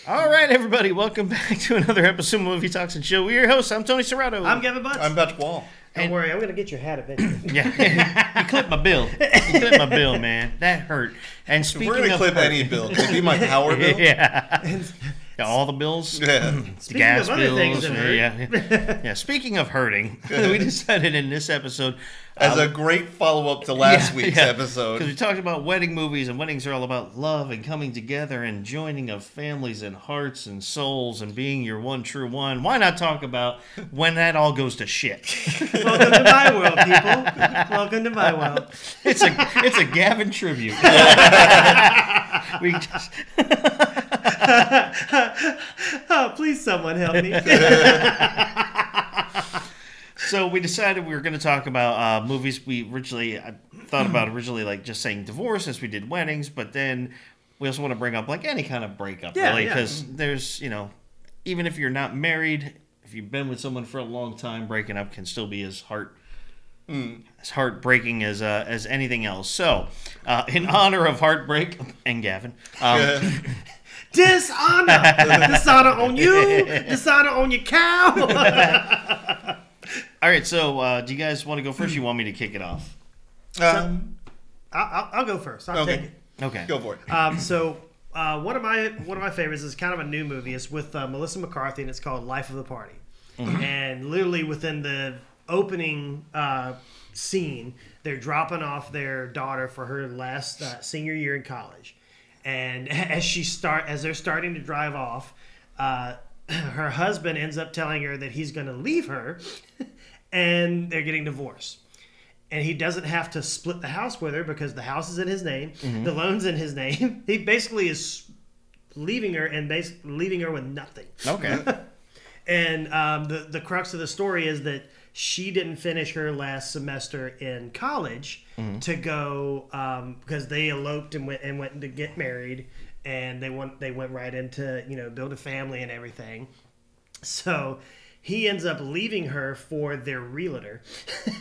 All right, everybody, welcome back to another episode of Movie Talks and Show. We're your hosts. I'm Tony Serrato. I'm Gavin Butts. I'm Patrick Wall. Don't worry, I'm going to get your hat eventually. Yeah, you clipped my bill. You clipped my bill, man. That hurt. And speaking We're going to clip any bill. Could it be my power bill? Yeah. Yeah, all the bills. Yeah. The Speaking gas of other bills. things that hurt. Yeah. Speaking of hurting, we decided in this episode. As a great follow-up to last week's episode. Because we talked about wedding movies, and weddings are all about love and coming together and joining of families and hearts and souls and being your one true one. Why not talk about when that all goes to shit? Welcome to my world, people. Welcome to my world. It's a Gavin tribute. We just... Oh, please someone help me. So we decided we were going to talk about movies I thought about originally like just saying divorce since we did weddings, but then we also want to bring up like any kind of breakup, really, because there's, even if you're not married, if you've been with someone for a long time, breaking up can still be as heartbreaking as anything else. So, in honor of heartbreak and Gavin, dishonor on you, dishonor on your cow. All right, so do you guys want to go first? Or you want me to kick it off? I'll go first. I'll take it. Okay, Go for it. So one of my favorites is kind of a new movie. It's with Melissa McCarthy, and it's called Life of the Party. And literally within the opening scene, they're dropping off their daughter for her last senior year in college. And as they're starting to drive off, her husband ends up telling her that he's going to leave her, and they're getting divorced. And he doesn't have to split the house with her because the house is in his name, the loan's in his name. He basically is leaving her and basically leaving her with nothing. Okay. And the crux of the story is that she didn't finish her last semester in college to go because they eloped and went to get married, and they went right into build a family and everything. So he ends up leaving her for their realtor.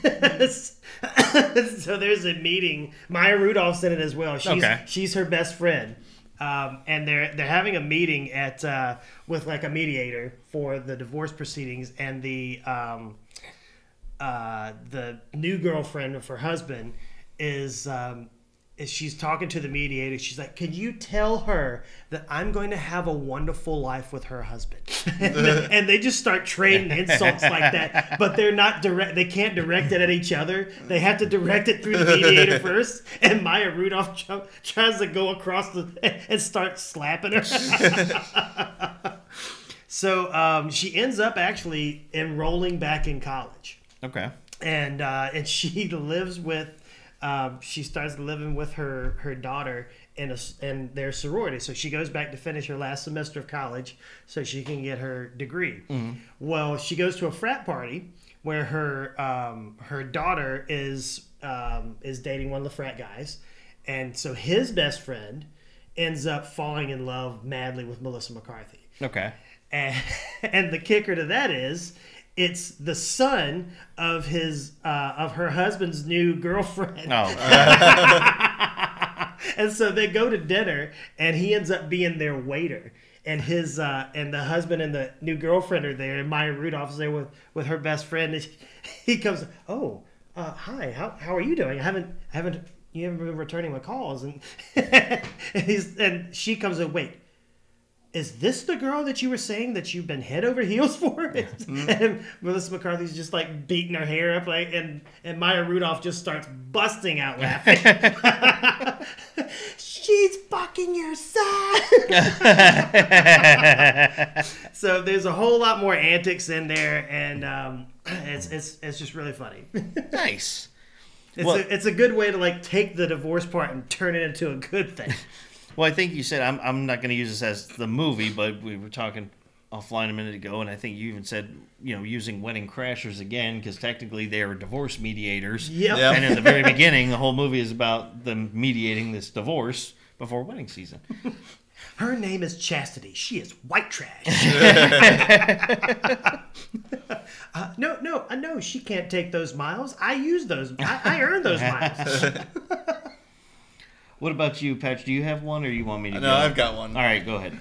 So there's a meeting. Maya Rudolph's in it as well. She's her best friend. And they're having a meeting at with like a mediator for the divorce proceedings, and the new girlfriend of her husband is she's talking to the mediator. She's like, "Can you tell her that I'm going to have a wonderful life with her husband?" And they just start trading insults like that, but they're not direct. They can't direct it at each other. They have to direct it through the mediator first. And Maya Rudolph tries to go across and start slapping her. So she ends up actually enrolling back in college. Okay. And she lives with. She starts living with her daughter in their sorority. So she goes back to finish her last semester of college so she can get her degree. Well, she goes to a frat party where her daughter is dating one of the frat guys. And so his best friend ends up falling in love madly with Melissa McCarthy. Okay. And the kicker to that is it's the son of her husband's new girlfriend. Oh. And so they go to dinner, and he ends up being their waiter. And his and the husband and the new girlfriend are there, and Maya Rudolph's there with her best friend. And he comes, hi, how are you doing? You haven't been returning my calls, and and she comes and wait. Is this the girl that you were saying that you've been head over heels for? And Melissa McCarthy's just like beating her hair up, and Maya Rudolph just starts busting out laughing. She's fucking your son. So there's a whole lot more antics in there, and it's just really funny. Nice. It's a good way to like take the divorce part and turn it into a good thing. Well, I think you said, I'm not going to use this as the movie, but we were talking offline a minute ago, and I think you even said, using Wedding Crashers again, because technically they are divorce mediators. Yep. And in the very beginning, the whole movie is about them mediating this divorce before wedding season. Her name is Chastity. She is white trash. No, she can't take those miles. I use those. I earn those miles. What about you, Patch? Do you have one, or you want me to go? No, I've got one. All right, go ahead.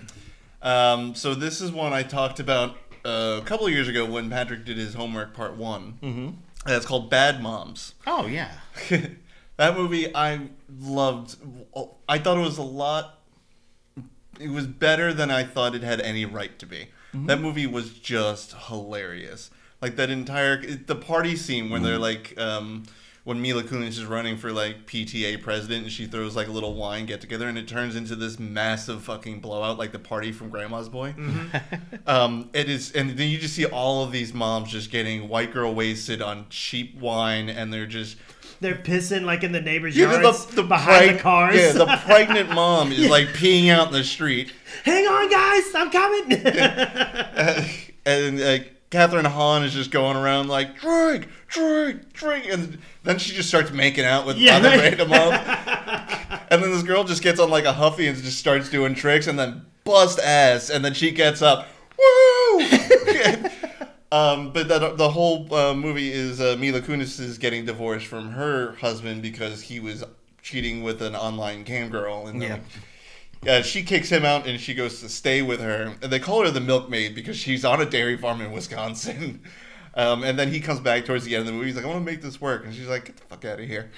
So this is one I talked about a couple of years ago when Patrick did his homework part 1. Mm-hmm. It's called Bad Moms. Oh, yeah. That movie I loved. I thought it was it was better than I thought it had any right to be. Mm-hmm. That movie was just hilarious. Like that the party scene when they're like, when Mila Kunis is running for like PTA president and she throws like a little wine get together and it turns into this massive fucking blowout like the party from Grandma's Boy. Mm-hmm. It is, and then you just see all of these moms just getting white girl wasted on cheap wine and they're pissing like in the neighbor's yards behind the cars. Yeah, the pregnant mom is like peeing out in the street. Hang on, guys, I'm coming. And Catherine Hahn is just going around like, drink, and then she just starts making out with other random moms. And then this girl just gets on like a huffy and just starts doing tricks and then bust ass, and then she gets up, woo! But the whole movie is Mila Kunis is getting divorced from her husband because he was cheating with an online cam girl, and then she kicks him out and she goes to stay with her. And they call her the milkmaid because she's on a dairy farm in Wisconsin. And then he comes back towards the end of the movie. He's like, I want to make this work. And she's like, get the fuck out of here.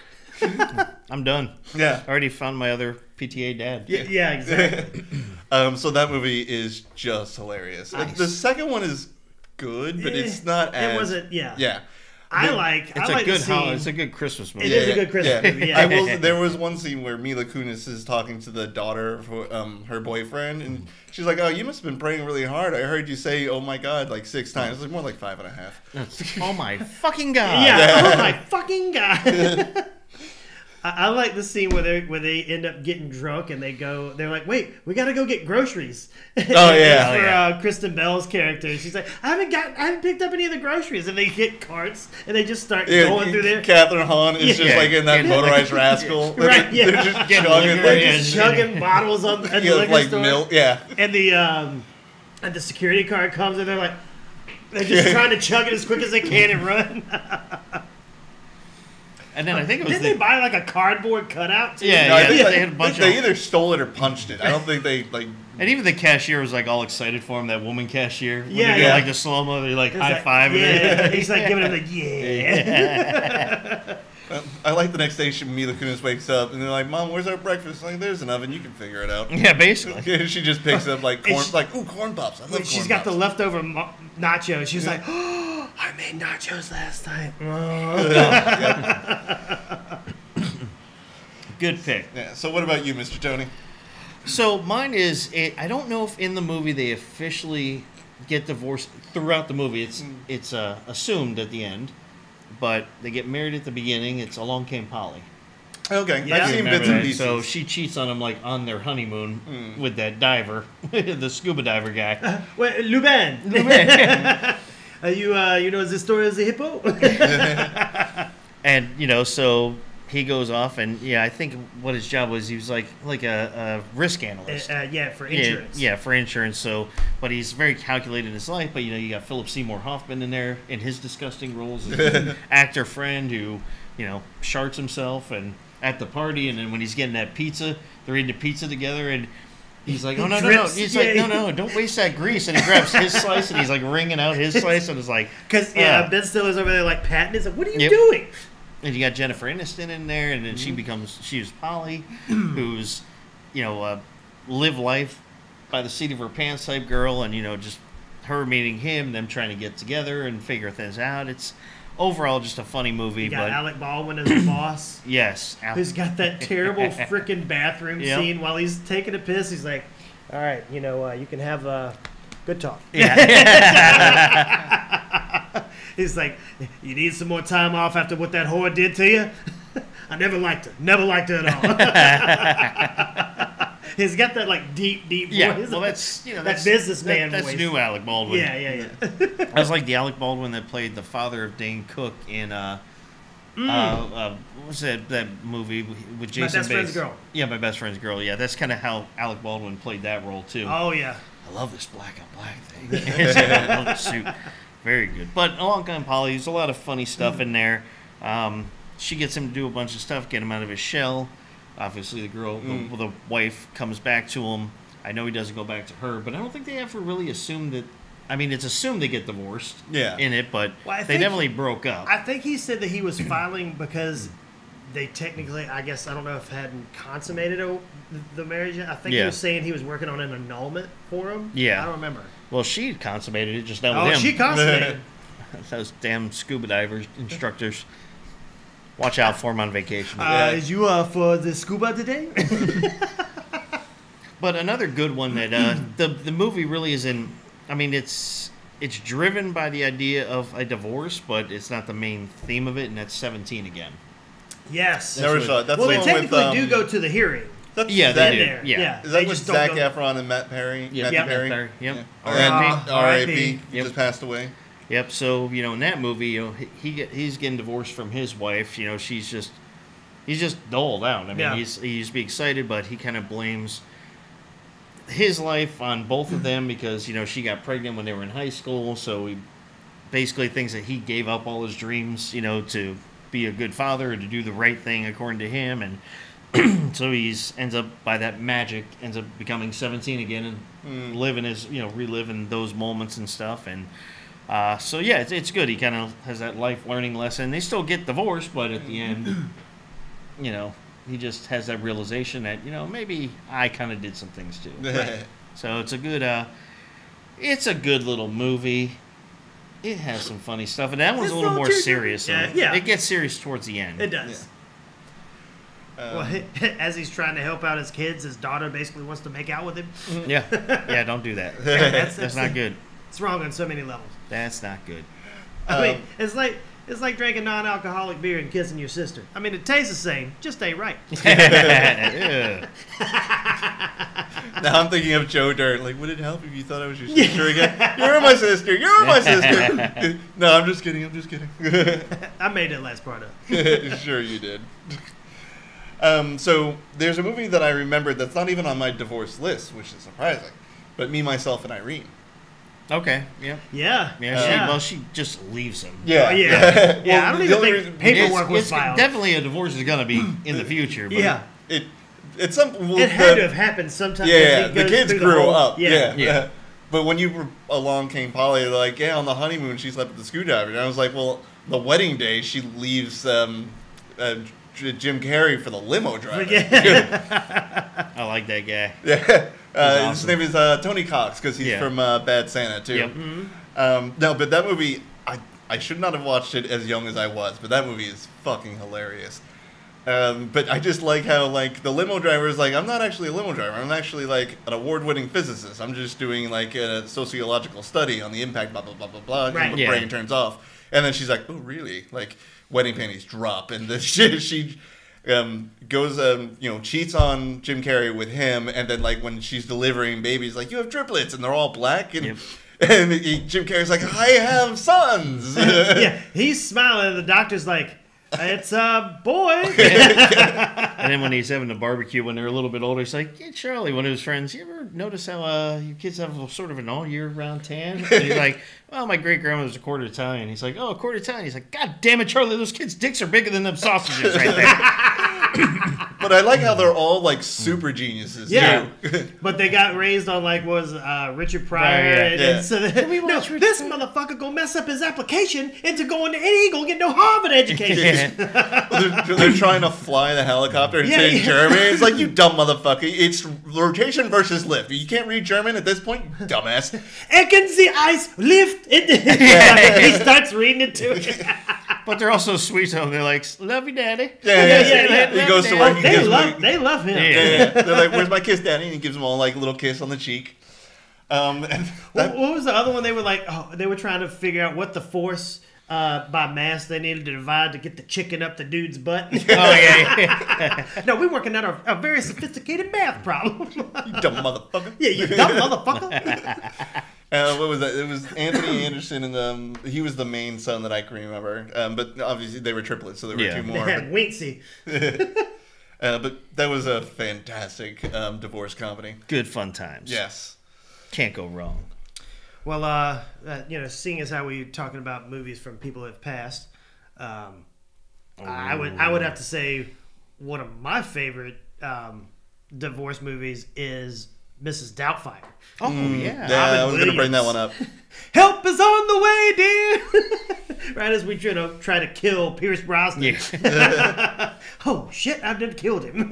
I'm done. Yeah. I already found my other PTA dad. Yeah, exactly. So that movie is just hilarious. Nice. The second one is good, but it's not as... It wasn't, Yeah. It's a good Christmas movie. It is a good Christmas movie. Yeah. There was one scene where Mila Kunis is talking to the daughter of her boyfriend, and she's like, "Oh, you must have been praying really hard. I heard you say, 'Oh my God,' like 6 times. It's like more like 5.5." Oh my fucking God! Yeah. Oh my fucking God! I like the scene where they end up getting drunk and they're like, wait, we got to go get groceries. For Kristen Bell's character, she's like, I haven't picked up any of the groceries, and they get carts and they just start going through there. Catherine Hahn is just like in that motorized rascal, right? Yeah, they're just chugging bottles at the liquor store. Milk, and the security car comes and they're just trying to chug it as quick as they can and run. And then I think it was. Didn't they buy like a cardboard cutout too? Yeah, they had a bunch they either stole it or punched it. I don't think they like. And even the cashier was like all excited for him. That woman cashier. When they do, like the slow mo, they like high five. Yeah, he's like giving him the yeah. I like the next day Mila Kunis wakes up and they're like, "Mom, where's our breakfast?" Like, there's an oven, you can figure it out. Yeah, basically. She just picks up like corn, corn pops. I love corn She's got the leftover nachos. She's like, "Oh, I made nachos last night." Good pick. Yeah. So what about you, Mr. Tony? So mine is, I don't know if in the movie they officially get divorced throughout the movie. It's assumed at the end, but they get married at the beginning. It's Along Came Polly. Okay, yeah. I've seen bits and pieces. So she cheats on him like on their honeymoon with that diver, the scuba diver guy. Wait, Lubin. You know the story of the hippo? And so he goes off, and I think what his job was, he was like a risk analyst. For insurance. Yeah, for insurance. So, but he's very calculated in his life. But you got Philip Seymour Hoffman in there in his disgusting roles as an actor friend who sharts himself and at the party, and then when he's getting that pizza, they're eating the pizza together, and he's like, "Oh no!" He's like, "No! Don't waste that grease!" And he grabs his slice, and he's like wringing out his slice, and it's like, because Ben Stiller's over there like patting. It's like, "What are you doing?" And you got Jennifer Aniston in there, and then she's Polly, who's live life by the seat of her pants type girl, and just her meeting him, them trying to get together and figure things out. It's overall just a funny movie. You got Alec Baldwin as the boss. Yes. Who's got that terrible freaking bathroom scene while he's taking a piss. He's like, all right, you can have a good talk. Yeah. He's like, you need some more time off after what that whore did to you? I never liked her. Never liked her at all. He's got that like deep voice. Well, that's that businessman voice. That's new Alec Baldwin. Yeah. I was like the Alec Baldwin that played the father of Dane Cook in what was that movie with Jason Bates? My Best Friend's Girl. Yeah, My Best Friend's Girl. Yeah, that's kind of how Alec Baldwin played that role too. Oh yeah. I love this black on black thing. I love the suit. Very good. But Along Came Polly, there's a lot of funny stuff in there. She gets him to do a bunch of stuff, get him out of his shell. Obviously, the girl, the wife, comes back to him. I know he doesn't go back to her, but I don't think they ever really assumed that. I mean, it's assumed they get divorced in it, but they definitely broke up. I think he said that he was filing because they technically, I guess, I don't know if hadn't consummated the marriage yet. I think he was saying he was working on an annulment for him. Yeah. I don't remember. Well, she consummated it just now with him. Oh, she consummated. Those damn scuba divers instructors. Watch out for him on vacation. Is you for the scuba today? But another good one that the movie really is in. I mean, it's driven by the idea of a divorce, but it's not the main theme of it, and that's 17 again. Yes. That's they technically do go to the hearing. They do. Yeah. Is that with Zac Efron and Matt Perry? Yeah. Matt Perry. Yep. And R.I.P. Yep. Just passed away. Yep. So in that movie, he's getting divorced from his wife. He's just dulled out. I mean, he used to be excited, but he kind of blames his life on both of them because she got pregnant when they were in high school. So he basically thinks that he gave up all his dreams, to be a good father and to do the right thing according to him, and so ends up by that magic ends up becoming 17 again and living his reliving those moments and stuff. And so it's good. He kind of has that life learning lesson. They still get divorced, but at the end, he just has that realization that maybe I kind of did some things too. Right. So it's a good little movie. It has some funny stuff, and that one's a little more serious. Yeah. It gets serious towards the end. It does. Yeah. Well, as he's trying to help out his kids, his daughter basically wants to make out with him. Yeah, don't do that. That's not good. It's wrong on so many levels. That's not good. I mean, it's like drinking non-alcoholic beer and kissing your sister. I mean, it tastes the same, just ain't right. Now I'm thinking of Joe Dirt. Like, would it help if you thought I was your sister again? You're my sister. You're my sister. No, I'm just kidding. I made that last part up. Sure you did. So there's a movie that I remembered that's not even on my divorce list, which is surprising. But Me, Myself, and Irene. Okay. Yeah. She just leaves him. Yeah. I don't even think paperwork was filed. Definitely a divorce is going to be in in the future. But It's something. It had to have happened sometime. Yeah, the kids grew up. Yeah. But when along came Polly, like, on the honeymoon she slept with the screwdriver, and I was like, well, the wedding day she leaves Jim Carrey for the limo driver. I like that guy. Yeah. Awesome. His name is Tony Cox because he's from Bad Santa too. Yep. Mm-hmm. No, but that movie, I should not have watched it as young as I was, but that movie is fucking hilarious. But I just like how the limo driver is like, I'm not actually a limo driver. I'm actually like an award-winning physicist. I'm just doing like a sociological study on the impact, blah blah blah blah blah. Right. And the brain turns off, and then she's like, oh really? Like wedding panties drop, and then she goes cheats on Jim Carrey with him, and then like when she's delivering babies, like you have triplets, and they're all black, and Jim Carrey's like, I have sons. He's smiling, and the doctor's like, it's a boy. And then when he's having the barbecue when they're a little bit older, he's like, Charlie, one of his friends, you ever notice how your kids have sort of an all-year-round tan? And he's like, well, my great-grandmother's a quarter Italian. He's like, oh, a quarter Italian. He's like, God damn it, Charlie, those kids' dicks are bigger than them sausages right there. But I like how they're all like super geniuses too. But they got raised on Richard Pryor. And so this motherfucker gonna mess up his application into going to, and he ain't gonna get no Harvard education. They're trying to fly the helicopter and say German. It's like, you dumb motherfucker. It's rotation versus lift. You can't read German at this point, dumbass. Ecken the ice lift. He starts reading it too. But they're also sweet to him. They're like, love you, daddy. Yeah. He goes to work. They love him. Yeah. They're like, where's my kiss, daddy? And he gives them all like a little kiss on the cheek. What was the other one? They were like, they were trying to figure out what the force by mass they needed to divide to get the chicken up the dude's butt. No, we're working out a very sophisticated math problem. You dumb motherfucker. Yeah, you dumb motherfucker. What was that? It was Anthony Anderson, and he was the main son that I can remember. But obviously they were triplets, so there were two more. Winksy. But that was a fantastic divorce comedy. Good fun times. Yes. Can't go wrong. Well, seeing as how we're talking about movies from people who have passed, I would have to say one of my favorite divorce movies is Mrs. Doubtfire. Oh, yeah. Yeah, I was going to bring that one up. Help is on the way, dear. Right as we try to kill Pierce Brosnan. Yeah. Oh, shit, I've done killed him.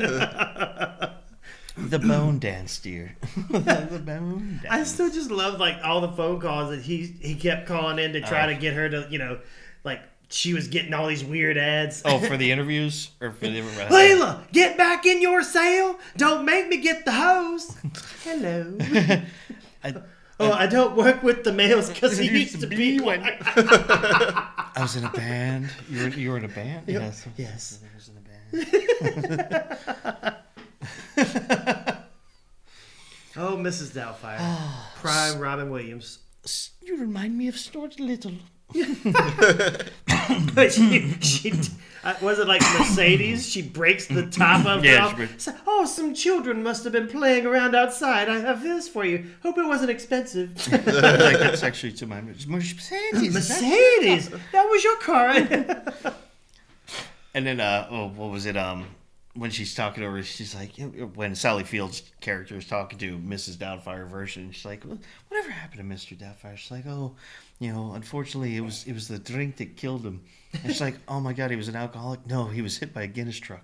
The bone dance, dear. The bone dance. I still just love, like, all the phone calls that he kept calling in to try to get her to, you know, like, she was getting all these weird ads. Oh, for the interviews? Or for the... Layla, get back in your cell. Don't make me get the hose. Hello. I don't work with the males because he used to be one. I was in a band. You were in a band? Yep. Yes. I was in a band. Oh, Mrs. Doubtfire. Prime Robin Williams. You remind me of Stuart Little. But she was it like Mercedes? She breaks the top of it off. Oh, some children must have been playing around outside. I have this for you. Hope it wasn't expensive. That's actually to my Mercedes. Mercedes. That was your car. And then, what was it? When she's talking over, she's like, when Sally Field's character is talking to Mrs. Doubtfire version, she's like, well, whatever happened to Mr. Doubtfire? She's like, oh, unfortunately, it was the drink that killed him. And she's like, oh my God, he was an alcoholic? No, he was hit by a Guinness truck.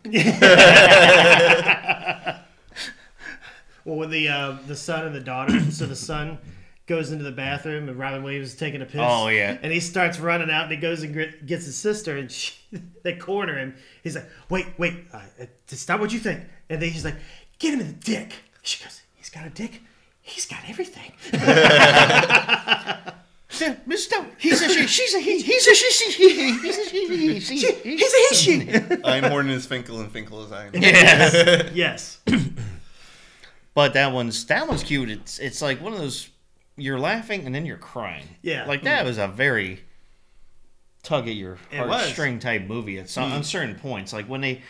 Well, with the son and the daughter, so the son goes into the bathroom and Robin Williams is taking a piss. Oh, yeah. And he starts running out and he goes and gets his sister and they corner him. He's like, wait, it's not what you think. And then he's like, get him in the dick. She goes, he's got a dick? He's got everything. Mr. He's a she. She's a he. He's a she. He's a she. He's a she. Einhorn is Finkel and Finkel is Einhorn. Yes. Yes. But that one's cute. It's like one of those, you're laughing and then you're crying. Yeah. Like that was a very tug at your heartstring type movie at on certain points. Like when they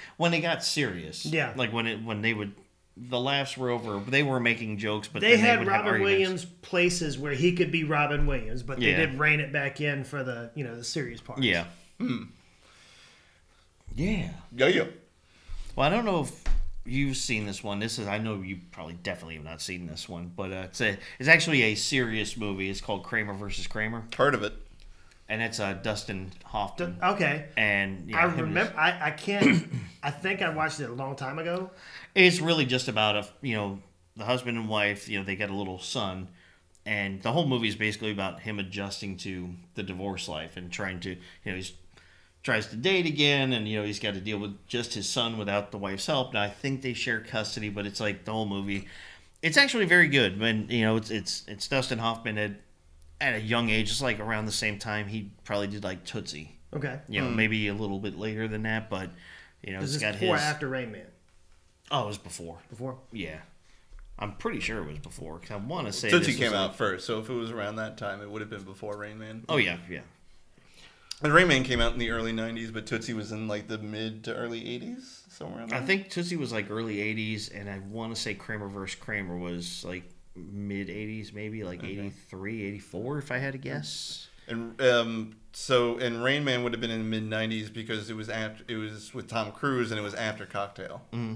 got serious. Yeah. Like when they would, the laughs were over. They were making jokes, but they had Robin Williams places where he could be Robin Williams, but they did rein it back in for the the serious parts. Yeah. Yeah. Yeah. Well, I don't know if you've seen this one. I know you probably definitely have not seen this one, but it's actually a serious movie. It's called Kramer versus Kramer. Heard of it. And it's Dustin Hoffman. Okay. And I remember. I can't. I think I watched it a long time ago. It's really just about the husband and wife. They got a little son, and the whole movie is basically about him adjusting to the divorce life and trying to he's tries to date again, and he's got to deal with just his son without the wife's help. Now I think they share custody, but it's like the whole movie. It's actually very good. When it's Dustin Hoffman at a young age, it's like around the same time he probably did like Tootsie. Okay. Maybe a little bit later than that, but it's got before or after Rain Man? Oh, it was before. Before? Yeah. I'm pretty sure it was before, because I want to say Tootsie came out first, so if it was around that time, it would have been before Rain Man. Oh, yeah. And Rain Man came out in the early 90s, but Tootsie was in like the mid to early 80s, somewhere around there. I think Tootsie was like early 80s, and I want to say Kramer vs. Kramer was like mid 80s, maybe like 83, 84, if I had to guess. And and Rain Man would have been in the mid 90s because it was with Tom Cruise and it was after Cocktail. Mm-hmm.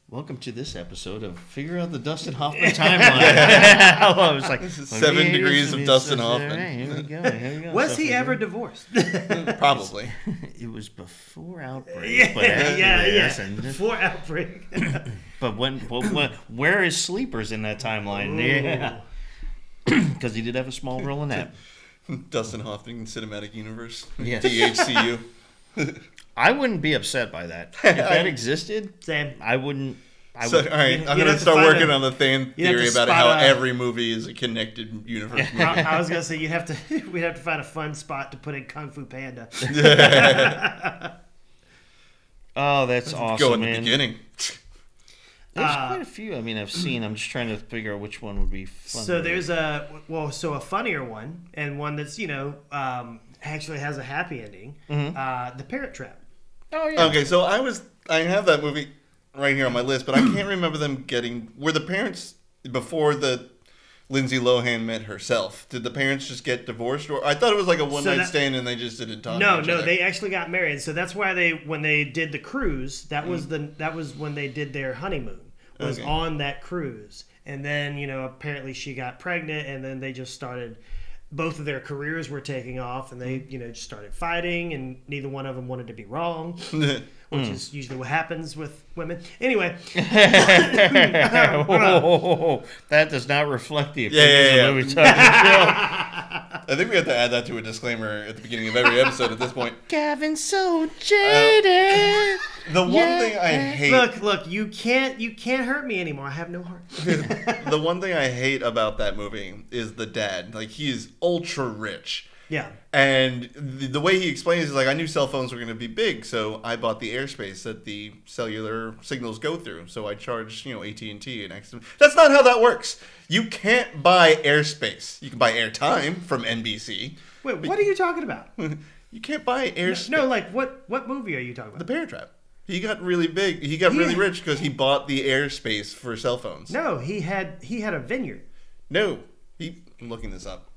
Welcome to this episode of Figure Out the Dustin Hoffman Timeline. I was like, 7 degrees of Dustin Hoffman. Here we go. Was he ever divorced? Probably. It was before Outbreak. Yeah. Before Outbreak. But where is Sleepers in that timeline? Ooh. Yeah. Because he did have a small role in that. Dustin Hoffman Cinematic Universe. Yes. DHCU. I wouldn't be upset by that. If that existed, same. I wouldn't. All right, I'm going to start working on the fan theory about how every movie is a connected universe. I was going to say we'd have to find a fun spot to put in Kung Fu Panda. Oh, that's awesome! Go in the beginning. There's quite a few. I mean, I've seen. I'm just trying to figure out which one would be fun. So there's a funnier one, and one that's actually has a happy ending. Mm-hmm. The Parent Trap. Oh yeah. Okay, so I have that movie right here on my list, but I can't remember them were the parents before the Lindsay Lohan met herself. Did the parents just get divorced, or I thought it was like a one night stand and they just didn't talk? No, they actually got married. So that's why when they did the cruise, that was when they did their honeymoon. was on that cruise. And then, apparently she got pregnant, and then they just started, both of their careers were taking off, and they, just started fighting, and neither one of them wanted to be wrong, which is usually what happens with women. Anyway. That does not reflect the opinions of movie talk. I think we have to add that to a disclaimer at the beginning of every episode at this point. Gavin's so jaded. The one thing I hate. Look, you can't hurt me anymore. I have no heart. The one thing I hate about that movie is the dad. Like, he's ultra rich. Yeah. And the way he explains it is like, I knew cell phones were going to be big, so I bought the airspace that the cellular signals go through. So I charged, AT&T an extra. That's not how that works. You can't buy airspace. You can buy airtime from NBC. Wait, what are you talking about? You can't buy airspace. No, like what movie are you talking about? The Parent Trap. He got really big. He got really rich because he bought the airspace for cell phones. No, he had a vineyard. No, I'm looking this up.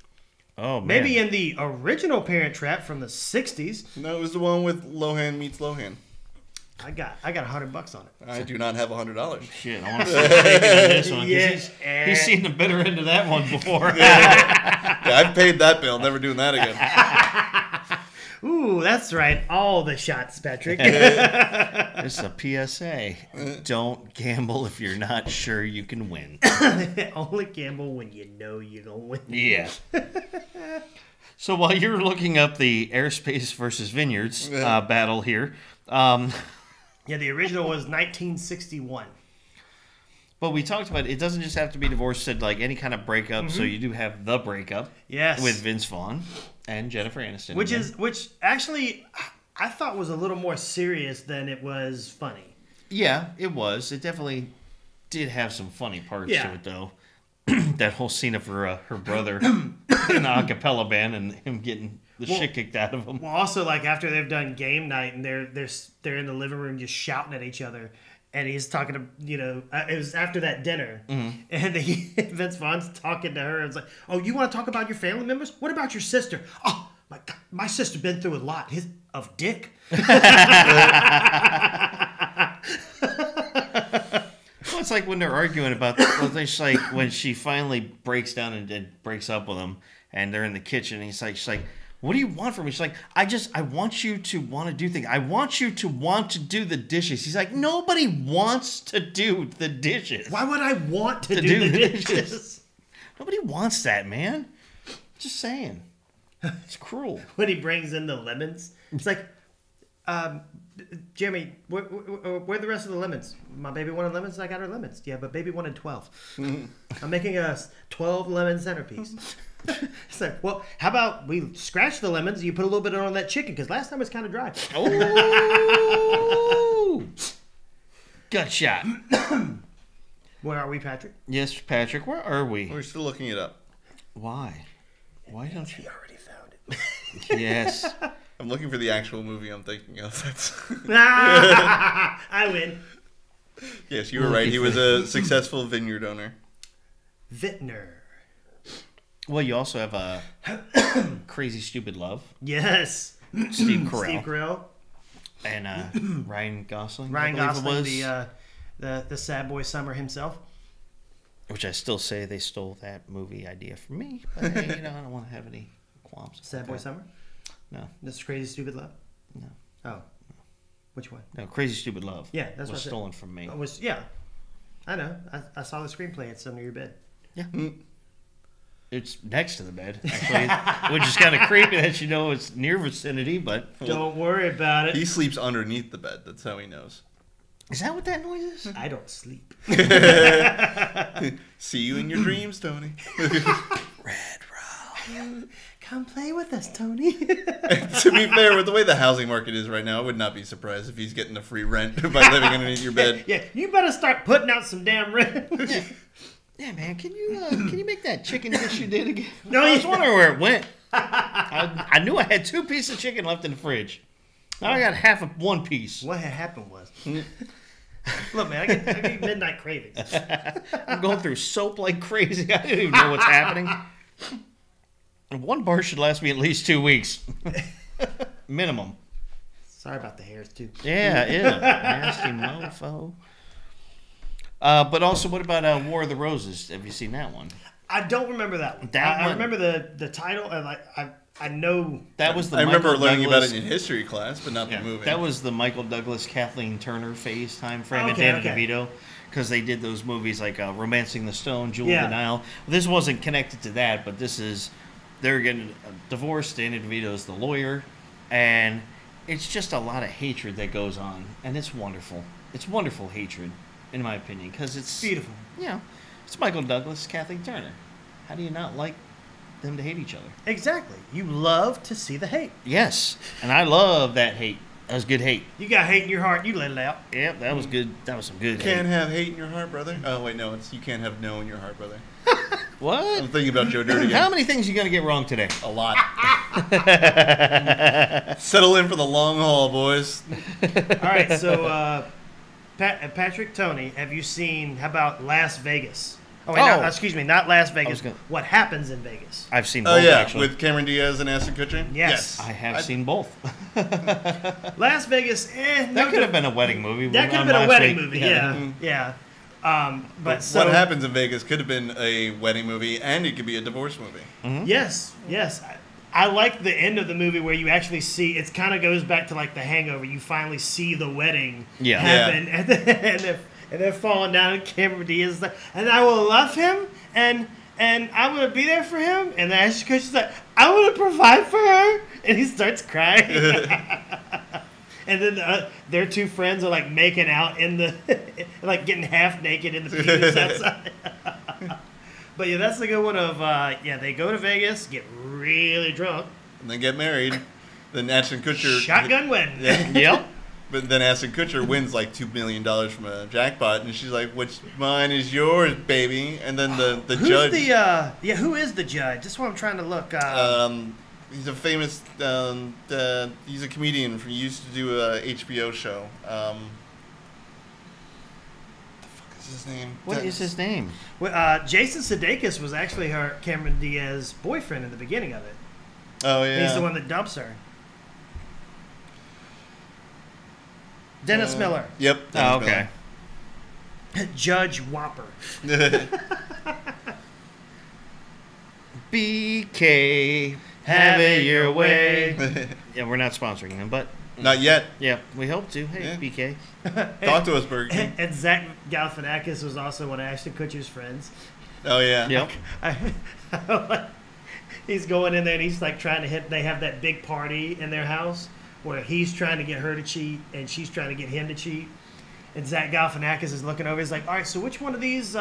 Oh, man. Maybe in the original Parent Trap from the 60s. No, it was the one with Lohan meets Lohan. I got $100 on it. I do not have $100. Shit, I want to see this one. Yeah. He's seen the bitter end of that one before. Yeah, I've paid that bill. Never doing that again. Ooh, that's right. All the shots, Patrick. It's a PSA. Don't gamble if you're not sure you can win. Only gamble when you know you're going to win. Yeah. So while you're looking up the airspace versus vineyards battle here. Yeah, the original was 1961. But we talked about it doesn't just have to be divorce, said like any kind of breakup. So you do have the breakup. Yes. With Vince Vaughn and Jennifer Aniston. Which actually I thought was a little more serious than it was funny. Yeah, it was. It definitely did have some funny parts to it, though. That whole scene of her brother in the a cappella band and him getting the shit kicked out of him. Well, also like after they've done game night and they're in the living room just shouting at each other, and he's talking to it was after that dinner, and Vince Vaughn's talking to her. And it's like, oh, you want to talk about your family members? What about your sister? Oh my God, my sister been through a lot of dick. Well, it's like when they're arguing about it's like when she finally breaks down and breaks up with him, and they're in the kitchen, and she's like, what do you want from me? She's like, I want you to want to do things. I want you to want to do the dishes. He's like, nobody wants to do the dishes. Why would I want to do the dishes? Nobody wants that, man. Just saying. It's cruel. When he brings in the lemons, it's like, Jimmy, where are the rest of the lemons? My baby wanted lemons, I got her lemons. Yeah, but baby wanted 12. I'm making a 12 lemon centerpiece. It's like, well, how about we scratch the lemons and you put a little bit on that chicken, because last time it was kind of dry. Oh! Gut shot. Where are we, Patrick? Yes, Patrick, where are we? We're still looking it up. Why? Why don't you? He already found it. Yes. I'm looking for the actual movie I'm thinking of. I win. Yes, you were right. He was a successful vineyard owner. Vintner. Well, you also have a Crazy Stupid Love. Yes. Steve Carell. Steve Carell. And Ryan Gosling. Ryan Gosling, the sad boy summer himself. Which I still say they stole that movie idea from me. But hey, I don't want to have any qualms. Sad boy summer? No. This Crazy Stupid Love? No. Oh. Which one? No, Crazy Stupid Love. Yeah, that's was stolen from me. Yeah. I know. I saw the screenplay. It's under your bed. Yeah. It's next to the bed, actually, which is kind of creepy that it's near vicinity, but... Don't worry about it. He sleeps underneath the bed. That's how he knows. Is that what that noise is? I don't sleep. See you in your dreams, Tony. Red Row. Come play with us, Tony. To be fair, with the way the housing market is right now, I would not be surprised if he's getting a free rent by living underneath your bed. Yeah, you better start putting out some damn rent. Yeah, man, can you make that chicken dish you did again? No, I was wondering where it went. I knew I had 2 pieces of chicken left in the fridge. Now I got half of 1 piece. What had happened was... Look, man, I get midnight cravings. I'm going through soap like crazy. I don't even know what's happening. 1 bar should last me at least 2 weeks. Minimum. Sorry about the hairs, too. Yeah. Nasty mofo. But also, what about War of the Roses? Have you seen that one? I don't remember that one. I remember the title, and I know that was the. I remember Michael learning Douglas, about it in history class, but not the movie. That was the Michael Douglas, Kathleen Turner phase time frame and Danny DeVito, because they did those movies like *Romancing the Stone*, *Jewel of the Nile*. This wasn't connected to that, but this is they're getting divorced. Danny DeVito's the lawyer, and it's just a lot of hatred that goes on, and it's wonderful. It's wonderful hatred, in my opinion, because it's beautiful. It's Michael Douglas, Kathleen Turner. How do you not like them to hate each other? Exactly. You love to see the hate. Yes, and I love that hate. That was good hate. You got hate in your heart. You let it out. Yep, that was good. That was some good hate. You can't have hate in your heart, brother. Oh wait, no, it's you can't have no in your heart, brother. What? I'm thinking about Joe Dirt again. How many things are you gonna get wrong today? A lot. Settle in for the long haul, boys. All right, so Patrick, Tony, have you seen? How about Las Vegas? Oh, wait, no, excuse me, not Las Vegas. What happens in Vegas? I've seen both, actually. With Cameron Diaz and Ashton Kutcher? Yes. I have seen both. Las Vegas, that could have been a wedding movie. That could have been a wedding movie, yeah. But What Happens in Vegas could have been a wedding movie, and it could be a divorce movie. Mm-hmm. Yes. I like the end of the movie where you actually see, it kind of goes back to like The Hangover. You finally see the wedding happen, and they're falling down, and Cameron Diaz is like, and I will love him, and I'm going to be there for him. And then Ashton Kutcher's like, I want to provide for her. And he starts crying. And then their two friends are like making out in the, like getting half naked in the pews outside. But yeah, that's the good one of, they go to Vegas, get really drunk. And then get married. Then Ashton Kutcher. Shotgun wedding. Yep. But then Ashton Kutcher wins like $2 million from a jackpot, and she's like, "What's mine is yours, baby." And then the Who's judge. Who is the judge? That's what I'm trying to look. He's a famous. He's a comedian. He used to do a HBO show. The fuck is his name? What is his name? Well, Jason Sudeikis was actually Cameron Diaz's boyfriend in the beginning of it. Oh yeah. He's the one that dumps her. Dennis Miller. Yep. Oh, okay. Judge Whopper. BK, have it your way. Yeah, we're not sponsoring him, but not yet. Yeah, we hope to. Hey, BK, talk to us, Burger King. And Zach Galifianakis was also one of Ashton Kutcher's friends. Oh yeah. Yep. He's going in there and he's like trying to hit. They have that big party in their house where he's trying to get her to cheat and she's trying to get him to cheat. And Zach Galifianakis is looking over. He's like, "All right, so which one of these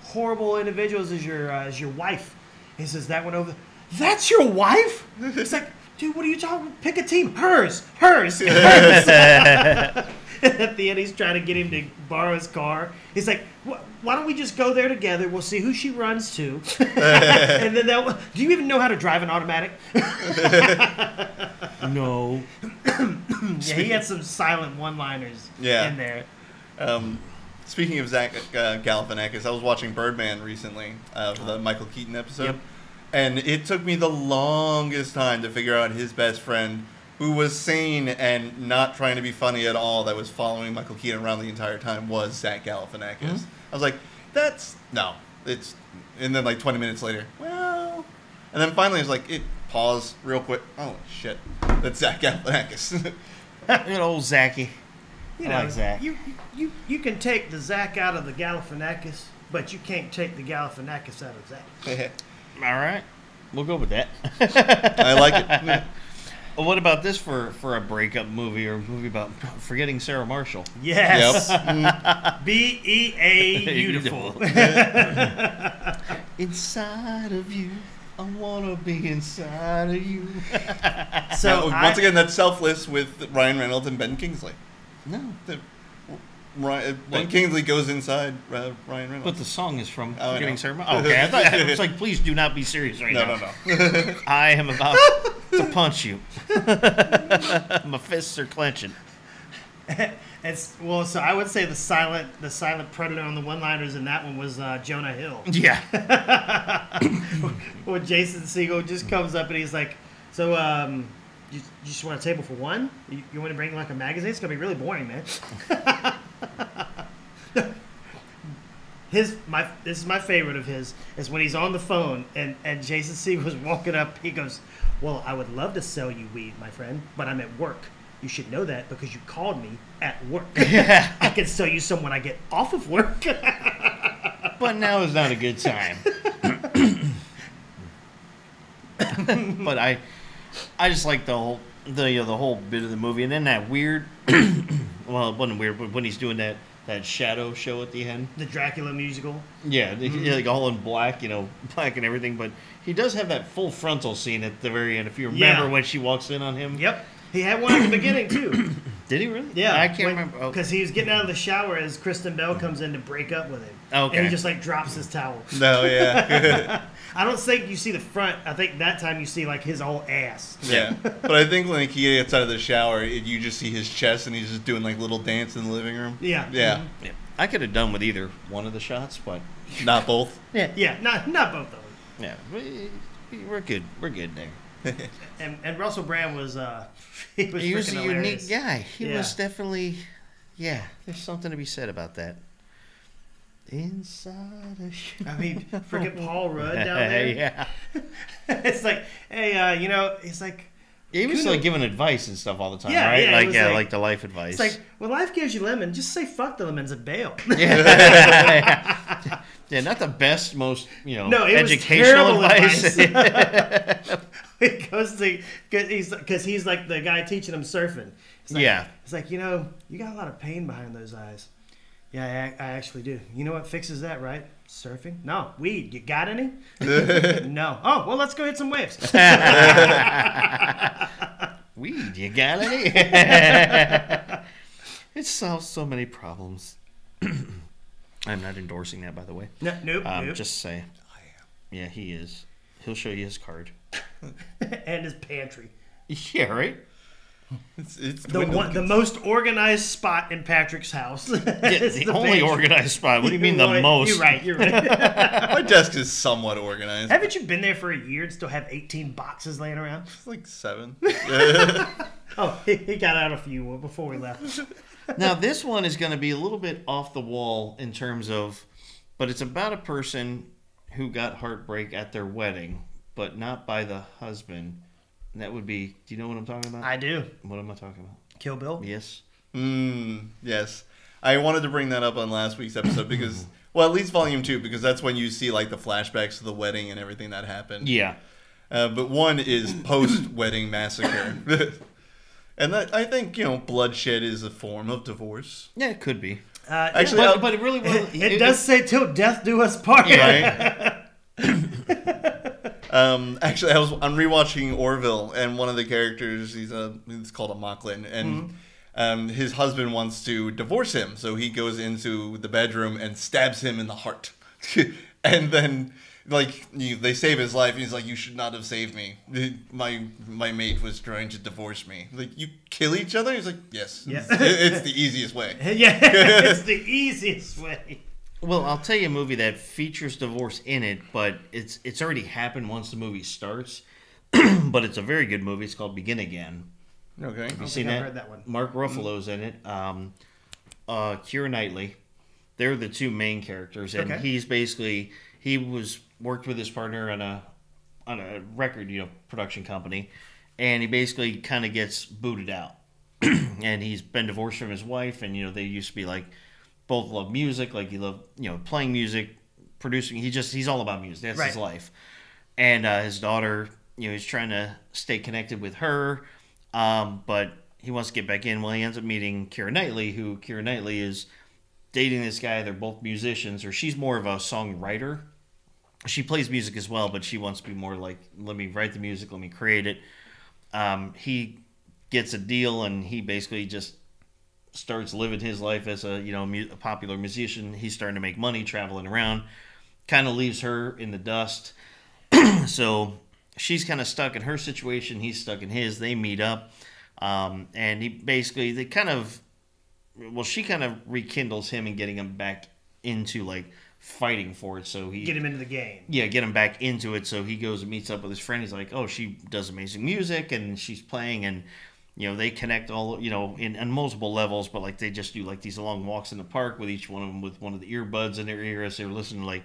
horrible individuals is your wife?" He says, "That one over." That's your wife? It's like, dude, what are you talking about? Pick a team. Hers. At the end, he's trying to get him to borrow his car. He's like, why don't we just go there together? We'll see who she runs to. And then do you even know how to drive an automatic? No. Yeah, he had some silent one-liners in there. Speaking of Zach Galifianakis, I was watching Birdman recently, for the Michael Keaton episode. Yep. And it took me the longest time to figure out his best friend, who was sane and not trying to be funny at all, that was following Michael Keaton around the entire time, was Zach Galifianakis. Mm-hmm. I was like, and then like 20 minutes later, well, and then finally I was like, pause real quick. Oh shit, that's Zach Galifianakis. Good old Zachy. You know, like Zach. You can take the Zach out of the Galifianakis, but you can't take the Galifianakis out of Zach. All right, we'll go with that. I like it. Well, what about this for a breakup movie or a movie about forgetting Sarah Marshall? Yes. Yep. B-E-A beautiful. Inside of you, I want to be inside of you. So once again, that's Selfless with Ryan Reynolds and Ben Kingsley. No. Ben Kingsley goes inside Ryan Reynolds. But the song is from Forgetting Sarah Marshall. Oh, okay, I thought it was like, please do not be serious right now. No. I am about to punch you. My fists are clenching. So I would say the silent predator on the one-liners in that one was Jonah Hill. Yeah. When Jason Segel just comes up and he's like, so you just want a table for one? You want to bring like a magazine? It's gonna be really boring, man. This is my favorite of his is when he's on the phone and Jason C was walking up. He goes, "Well, I would love to sell you weed, my friend, but I'm at work. You should know that because you called me at work. I can sell you some when I get off of work." But now is not a good time. But I just like the whole bit of the movie, and then that weird. Well, it wasn't weird, but when he's doing that shadow show at the end, the Dracula musical. Yeah, like all in black, black and everything. But he does have that full frontal scene at the very end. If you remember when she walks in on him. Yep, he had one at the beginning too. Did he really? Yeah, I can't remember. Because he was getting out of the shower as Kristen Bell comes in to break up with him. Okay. And he just like drops his towel. No, yeah. I don't think you see the front. I think that time you see like his whole ass. Yeah. But I think when he gets out of the shower, you just see his chest and he's just doing like little dance in the living room. Yeah. Yeah. Mm-hmm. Yeah. I could have done with either one of the shots, but not both. Yeah. Not both of them. Yeah. We're good. We're good there. And Russell Brand was he was a unique guy. He Yeah. was definitely there's something to be said about that. Inside a show. I mean, freaking Paul Rudd down there. Yeah. It's like, hey, it's like He was like giving advice and stuff all the time, Yeah, right? yeah, it was like the life advice. It's like, when life gives you lemon, just say fuck the lemons and bail. Yeah. Yeah, not the best, most educational advice. He goes to because he's like the guy teaching him surfing. It's like, it's like you got a lot of pain behind those eyes. Yeah, I actually do. You know what fixes that, right? Surfing? No, weed. You got any? No. Oh, well, let's go hit some waves. Weed? You got any? It solves so many problems. I'm not endorsing that, by the way. Nope. Just saying. Yeah, he is. He'll show you his card. And his pantry. Yeah, right? It's the most organized spot in Patrick's house. Yeah, the only organized spot. What do you mean the most? You're right. My desk is somewhat organized. Haven't you been there for a year and still have 18 boxes laying around? It's like 7. Oh, he got out a few before we left. Now, this one is going to be a little bit off the wall in terms of, but it's about a person who got heartbreak at their wedding, but not by the husband. And that would be, do you know what I'm talking about? I do. What am I talking about? Kill Bill? Yes. Yes. I wanted to bring that up on last week's episode because, well, at least volume 2, because that's when you see like the flashbacks to the wedding and everything that happened. Yeah. But one is post-wedding massacre. And that, I think, bloodshed is a form of divorce. Yeah, it could be. Actually, but it really was. It does say till death do us part. Right? Actually, I'm rewatching Orville, and one of the characters, it's called a Mocklin, and his husband wants to divorce him, so he goes into the bedroom and stabs him in the heart. And then, they save his life, and he's like, "You should not have saved me. My mate was trying to divorce me." Like, you kill each other? He's like, "Yes, it's the easiest way." Yeah, it's the easiest way. Well, I'll tell you a movie that features divorce in it, but it's already happened once the movie starts. But it's a very good movie. It's called Begin Again. Okay. Have you seen that? I've heard that one. Mark Ruffalo's in it. Keira Knightley. They're the two main characters, and he's basically worked with his partner on a record production company, and he basically kind of gets booted out, and he's been divorced from his wife, and they used to be like. Both love music, like he loved, playing music, producing. He's all about music. That's his life. And his daughter, he's trying to stay connected with her, but he wants to get back in. Well, he ends up meeting Keira Knightley, who Keira Knightley is dating this guy. They're both musicians, or she's more of a songwriter. She plays music as well, but she wants to be more like, let me write the music, let me create it. He gets a deal, and he basically just starts living his life as a popular musician. He's starting to make money traveling around, kind of leaves her in the dust. So she's kind of stuck in her situation, he's stuck in his. They meet up, and she kind of rekindles him and getting him back into like fighting for it. So get him into the game. Yeah, get him back into it. So he goes and meets up with his friend. He's like, oh, she does amazing music and she's playing, and they connect all, in multiple levels, but like they just do like these long walks in the park with each one of them with one of the earbuds in their ear as they're listening. Like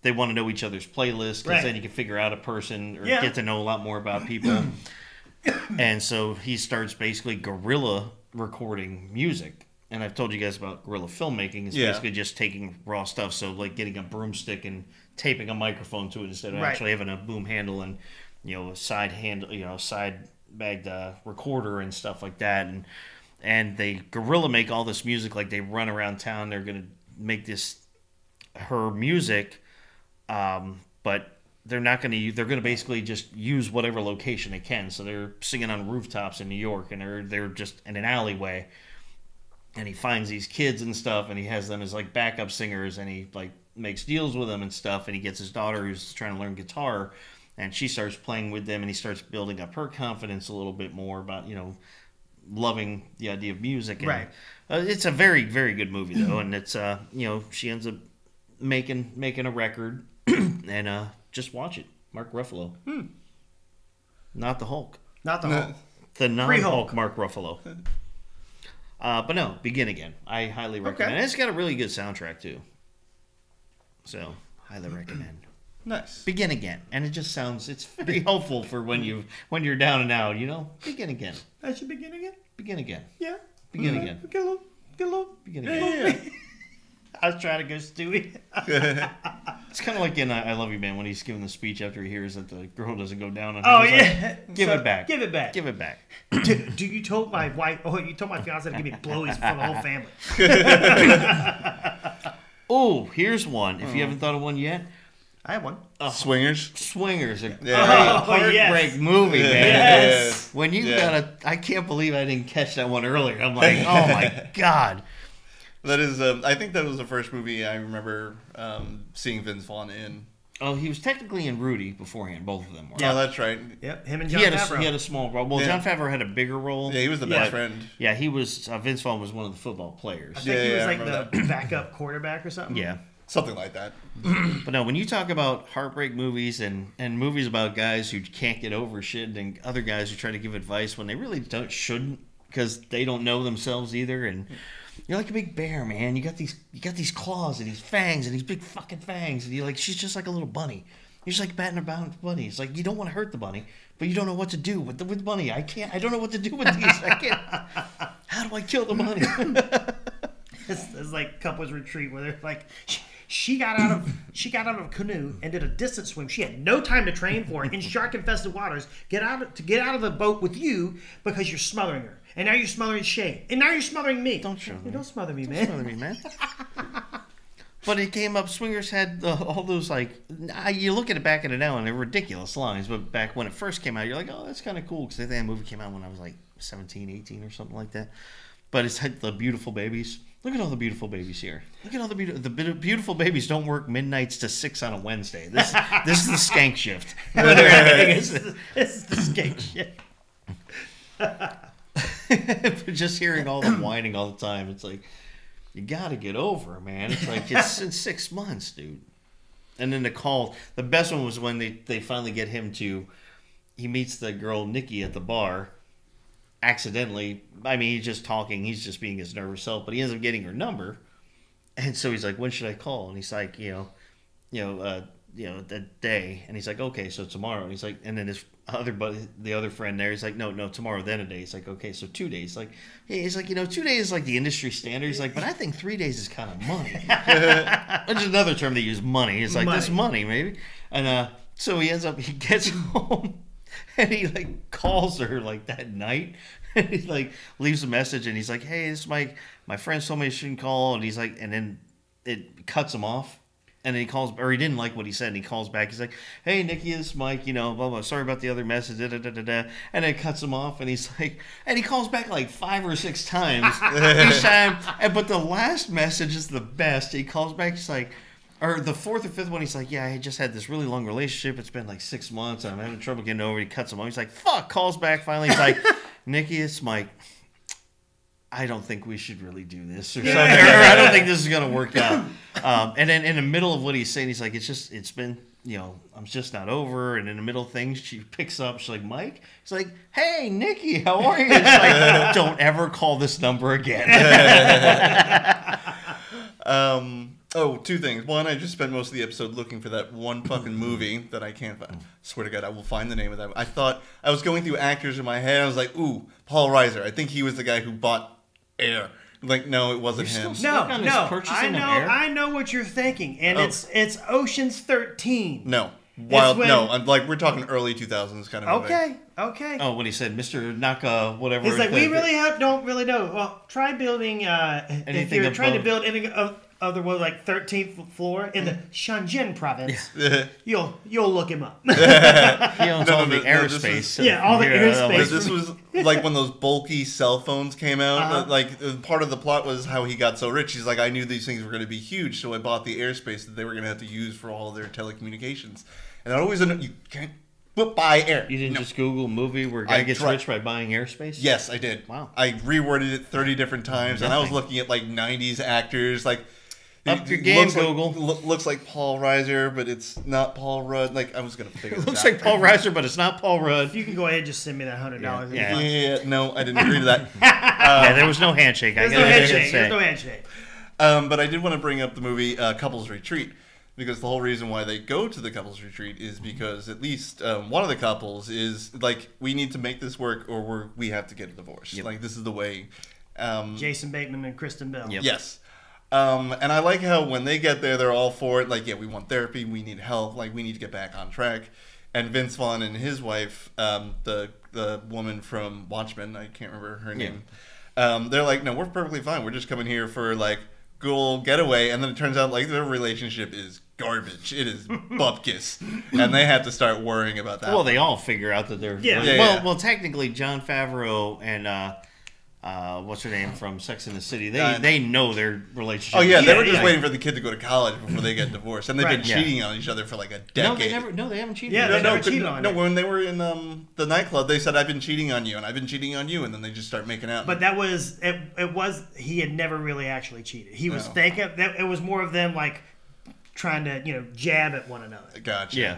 they want to know each other's playlists because then you can figure out a person or get to know a lot more about people. And so he starts basically guerrilla recording music. And I've told you guys about guerrilla filmmaking. It's basically just taking raw stuff. So like getting a broomstick and taping a microphone to it instead of actually having a boom handle and, a side handle, side bagged recorder and stuff like that. And they guerrilla make all this music. Like they run around town. They're going to make her music. But they're not going to. They're going to basically just use whatever location they can. So they're singing on rooftops in New York, and they're just in an alleyway. And he finds these kids and stuff, and he has them as like backup singers, and he like makes deals with them and stuff. And he gets his daughter who's trying to learn guitar, and she starts playing with them, and he starts building up her confidence a little bit more about loving the idea of music. And, it's a very, very good movie though, and it's she ends up making a record, and just watch it. Mark Ruffalo, not the Hulk, the non-Hulk Mark Ruffalo. But no, Begin Again. I highly recommend. And it's got a really good soundtrack too. So highly recommend. Nice. Begin Again, and it just sounds. It's very helpful for when you're down and out. Begin again. I should begin again. Begin again. Yeah. Begin again. Get a little. Begin again. Yeah. I was trying to go Stewie. It's kind of like in I Love You, Man, when he's giving the speech after he hears that the girl doesn't go down on him. Oh, yeah. Give it back. Give it back. Give it back. Do you told my wife, you told my fiance to give me blowies for the whole family. Oh, here's one. If you haven't thought of one yet. I have one. Swingers. Swingers. A great heartbreak movie, man. Yes. When you I can't believe I didn't catch that one earlier. I'm like, oh my God. That is, I think that was the first movie I remember seeing Vince Vaughn in. Oh, he was technically in Rudy beforehand. Both of them were. Yeah, that's right. Yep, him and John Favreau. He had a small role. Well, John Favreau had a bigger role. Yeah, he was the best friend. Yeah, he was. Vince Vaughn was one of the football players. I think he was like the backup quarterback or something. Yeah. Something like that. But no, when you talk about heartbreak movies and movies about guys who can't get over shit and other guys who try to give advice when they really shouldn't because they don't know themselves either, and you're like a big bear, man. You got these claws and these fangs and these big fucking fangs, and you're like, she's just like a little bunny. You're just like batting about the bunny. It's like you don't want to hurt the bunny, but you don't know what to do with the bunny. I don't know what to do with these. I can't. How do I kill the bunny? It's like couples retreat where they're like, she got out of a canoe and did a distance swim. She had no time to train for it in shark-infested waters. Get out of the boat with you because you're smothering her, and now you're smothering Shay, and now you're smothering me. Don't smother me, man. Smother me, man. But it came up. Swingers had all those you look at it back in it now and they're ridiculous lines. But back when it first came out, you're like, oh, that's kind of cool because I think that movie came out when I was like 17, 18 or something like that. But it's had the beautiful babies. Look at all the beautiful babies here. Look at all the beautiful babies don't work midnights to 6 on a Wednesday. This is the skank shift. This is the skank shift. But just hearing all the whining all the time, it's like, you gotta get over it, man. It's like, it's in 6 months, dude. And then the best one was when they finally get him to, he meets the girl Nikki at the bar. Accidentally, I mean, he's just talking. He's just being his nervous self, but he ends up getting her number, and so he's like, "When should I call?" And he's like, the day. And he's like, "Okay, so tomorrow." And he's like, and then his other buddy, the other friend there, he's like, "No, tomorrow, then a day." He's like, "Okay, so 2 days." Like, he's like, 2 days is like the industry standard. He's like, "But I think 3 days is kind of money." Which is another term they use, money. He's like, "This money, maybe." And so he gets home. And he calls her that night, and he leaves a message, and he's like, "Hey, this is my friends told me I shouldn't call," and he's like, and then it cuts him off, and then he calls, or he didn't like what he said, and he calls back. He's like, "Hey, Nikki, this is Mike, blah blah. Sorry about the other message, da da da da da," and then it cuts him off, and he's like, and he calls back 5 or 6 times each time, but the last message is the best. He calls back, he's like. Or the 4th or 5th one, he's like, "Yeah, I just had this really long relationship. It's been 6 months. I'm having trouble getting over it." He cuts him off. He's like, "Fuck," calls back finally. He's like, "Nikki, it's Mike. I don't think we should really do this or something. Or I don't think this is going to work out. And then in the middle of what he's saying, he's like, it's been, I'm just not over. And in the middle of things, she picks up. She's like, Mike? He's like, hey, Nikki, how are you? It's like, don't ever call this number again. Two things. One, I just spent most of the episode looking for that one fucking movie that I can't find. Swear to God, I will find the name of that. I thought, I was going through actors in my head. I was like, ooh, Paul Reiser. I think he was the guy who bought Air. Like, no, it wasn't him. No. I know what you're thinking, and it's Ocean's 13. No. We're talking early 2000s kind of movie. Okay. Oh, when he said Mr. Naka, whatever. It's like, we really don't really know. Well, try building, if you're trying to build anything other was like 13th floor in the Shenzhen province, you'll look him up. He owns all the airspace. All the airspace. This was like when those bulky cell phones came out. Like part of the plot was how he got so rich. He's like, I knew these things were going to be huge, so I bought the airspace that they were going to have to use for all of their telecommunications. And I always you can't buy air. You didn't just Google movie where a guy gets rich by buying airspace? Yes, I did. Wow. I reworded it 30 different times, and I was looking at like 90s actors, like. Up your game, Google. Looks like Paul Reiser, but it's not Paul Rudd. Like, I was going to figure this out. Looks like Paul Reiser, but it's not Paul Rudd. If you can go ahead and just send me that $100. Yeah, no, I didn't agree to that. There was no handshake. There's no handshake. But I did want to bring up the movie Couples Retreat, because the whole reason why they go to the Couples Retreat is because at least one of the couples is like, we need to make this work or we have to get a divorce. Yep. Like, this is the way. Jason Bateman and Kristen Bell. Yep. Yes. And I like how when they get there, they're all for it. Like, yeah, we want therapy. We need help. Like, we need to get back on track. And Vince Vaughn and his wife, the woman from Watchmen, I can't remember her name. They're like, no, we're perfectly fine. We're just coming here for like good old getaway. And then it turns out like their relationship is garbage. It is bupkis. And they have to start worrying about that. Well, they all figure out that they're well, technically, Jon Favreau and what's her name from Sex and the City? They know their relationship. Oh yeah, they were just waiting for the kid to go to college before they get divorced, and they've been cheating on each other for like a decade. They haven't cheated. Yeah, they never cheated on. No, when they were in the nightclub, they said, "I've been cheating on you, and I've been cheating on you," and then they just start making out. But that was it. Was he had never really actually cheated? He was faking. It was more of them like trying to jab at one another. Gotcha. Yeah.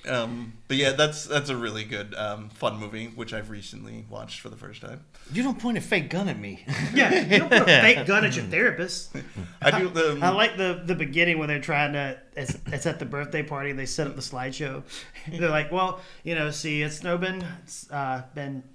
But yeah, that's a really good fun movie, which I've recently watched for the first time. You don't point a fake gun at me. Yeah, you don't put a fake gun at your therapist. I do. I like the beginning where they're trying to. It's at the birthday party. They set up the slideshow. They're like, well, see, it's been